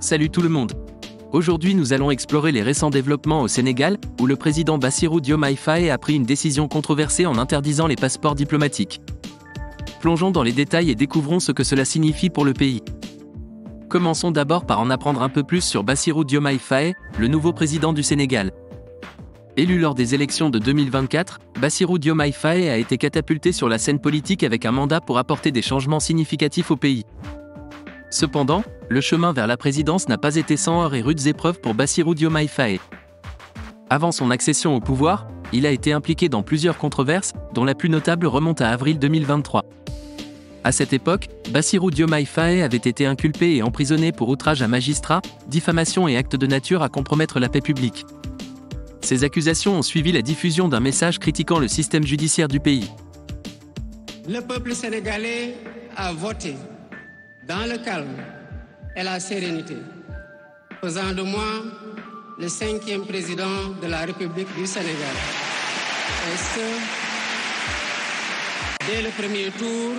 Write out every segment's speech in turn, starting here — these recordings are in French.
Salut tout le monde. Aujourd'hui nous allons explorer les récents développements au Sénégal, où le président Bassirou Diomaye Faye a pris une décision controversée en interdisant les passeports diplomatiques. Plongeons dans les détails et découvrons ce que cela signifie pour le pays. Commençons d'abord par en apprendre un peu plus sur Bassirou Diomaye Faye, le nouveau président du Sénégal. Élu lors des élections de 2024, Bassirou Diomaye Faye a été catapulté sur la scène politique avec un mandat pour apporter des changements significatifs au pays. Cependant, le chemin vers la présidence n'a pas été sans heurts et rudes épreuves pour Bassirou Diomaye Faye. Avant son accession au pouvoir, il a été impliqué dans plusieurs controverses, dont la plus notable remonte à avril 2023. À cette époque, Bassirou Diomaye Faye avait été inculpé et emprisonné pour outrage à magistrat, diffamation et actes de nature à compromettre la paix publique. Ces accusations ont suivi la diffusion d'un message critiquant le système judiciaire du pays. Le peuple sénégalais a voté dans le calme et la sérénité, faisant de moi le 5e président de la République du Sénégal. Et ce, dès le premier tour,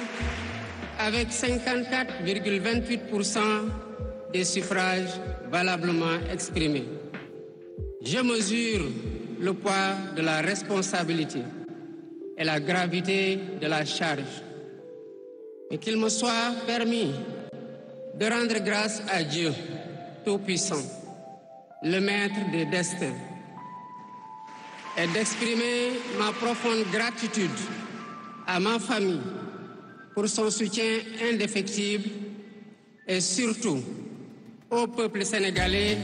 avec 54,28% des suffrages valablement exprimés. Je mesure le poids de la responsabilité et la gravité de la charge. Et qu'il me soit permis de rendre grâce à Dieu Tout-Puissant, le Maître des destins, et d'exprimer ma profonde gratitude à ma famille pour son soutien indéfectible et surtout au peuple sénégalais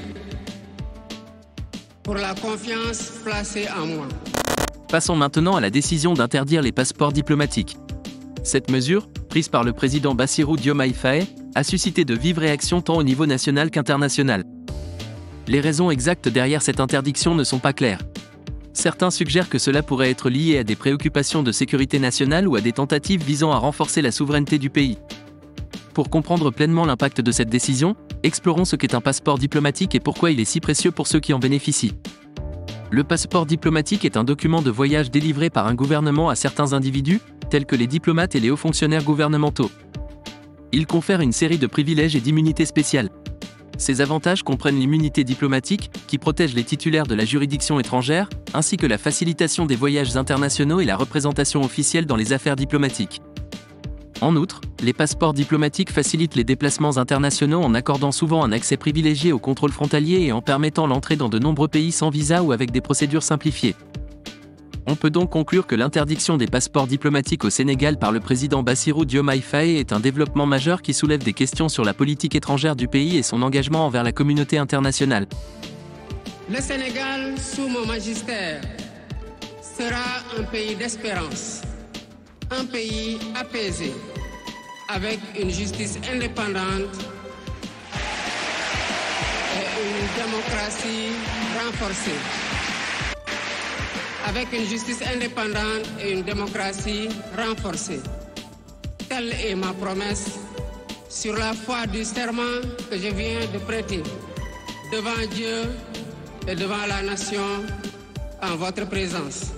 pour la confiance placée en moi. Passons maintenant à la décision d'interdire les passeports diplomatiques. Cette mesure, prise par le président Bassirou Diomaye Faye, a suscité de vives réactions tant au niveau national qu'international. Les raisons exactes derrière cette interdiction ne sont pas claires. Certains suggèrent que cela pourrait être lié à des préoccupations de sécurité nationale ou à des tentatives visant à renforcer la souveraineté du pays. Pour comprendre pleinement l'impact de cette décision, explorons ce qu'est un passeport diplomatique et pourquoi il est si précieux pour ceux qui en bénéficient. Le passeport diplomatique est un document de voyage délivré par un gouvernement à certains individus, tels que les diplomates et les hauts fonctionnaires gouvernementaux. Il confère une série de privilèges et d'immunités spéciales. Ces avantages comprennent l'immunité diplomatique, qui protège les titulaires de la juridiction étrangère, ainsi que la facilitation des voyages internationaux et la représentation officielle dans les affaires diplomatiques. En outre, les passeports diplomatiques facilitent les déplacements internationaux en accordant souvent un accès privilégié aux contrôles frontaliers et en permettant l'entrée dans de nombreux pays sans visa ou avec des procédures simplifiées. On peut donc conclure que l'interdiction des passeports diplomatiques au Sénégal par le président Bassirou Diomaye Faye est un développement majeur qui soulève des questions sur la politique étrangère du pays et son engagement envers la communauté internationale. Le Sénégal, sous mon magistère, sera un pays d'espérance, un pays apaisé, avec une justice indépendante et une démocratie renforcée. Avec une justice indépendante et une démocratie renforcée. Telle est ma promesse sur la foi du serment que je viens de prêter devant Dieu et devant la nation en votre présence.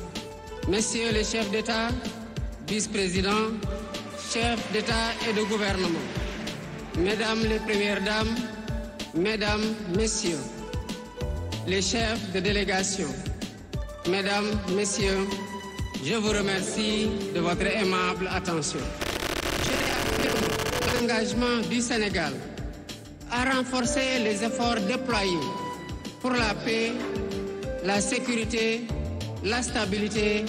Messieurs les chefs d'État, vice-présidents, chefs d'État et de gouvernement, mesdames les premières dames, mesdames, messieurs, les chefs de délégation, mesdames, messieurs, je vous remercie de votre aimable attention. Je réaffirme l'engagement du Sénégal à renforcer les efforts déployés pour la paix, la sécurité, la stabilité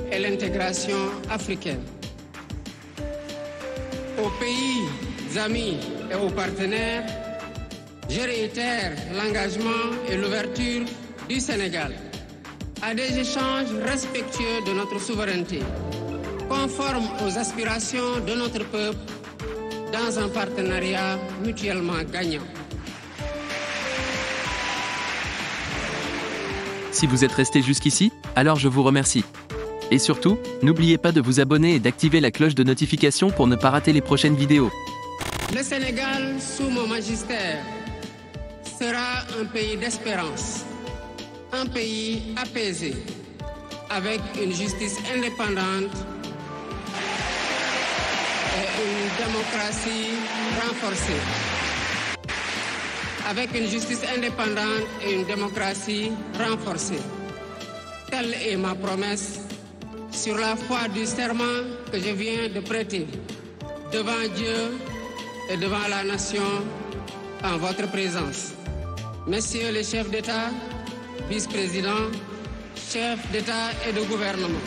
et l'intégration africaine. Aux pays amis et aux partenaires, je réitère l'engagement et l'ouverture du Sénégal à des échanges respectueux de notre souveraineté, conformes aux aspirations de notre peuple, dans un partenariat mutuellement gagnant. Si vous êtes resté jusqu'ici, alors je vous remercie. Et surtout, n'oubliez pas de vous abonner et d'activer la cloche de notification pour ne pas rater les prochaines vidéos. Le Sénégal, sous mon magistère, sera un pays d'espérance, un pays apaisé, avec une justice indépendante et une démocratie renforcée. avec une justice indépendante et une démocratie renforcée. Telle est ma promesse sur la foi du serment que je viens de prêter devant Dieu et devant la nation en votre présence. Messieurs les chefs d'État, vice-présidents, chefs d'État et de gouvernement,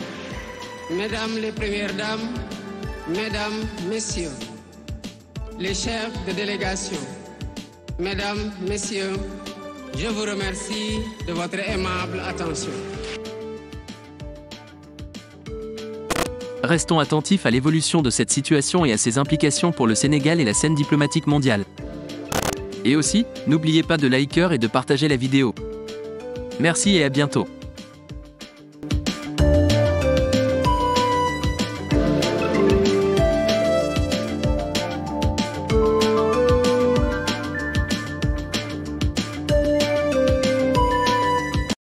Mesdames les Premières Dames, Mesdames, Messieurs, les chefs de délégation, Mesdames, Messieurs, je vous remercie de votre aimable attention. Restons attentifs à l'évolution de cette situation et à ses implications pour le Sénégal et la scène diplomatique mondiale. Et aussi, n'oubliez pas de liker et de partager la vidéo. Merci et à bientôt.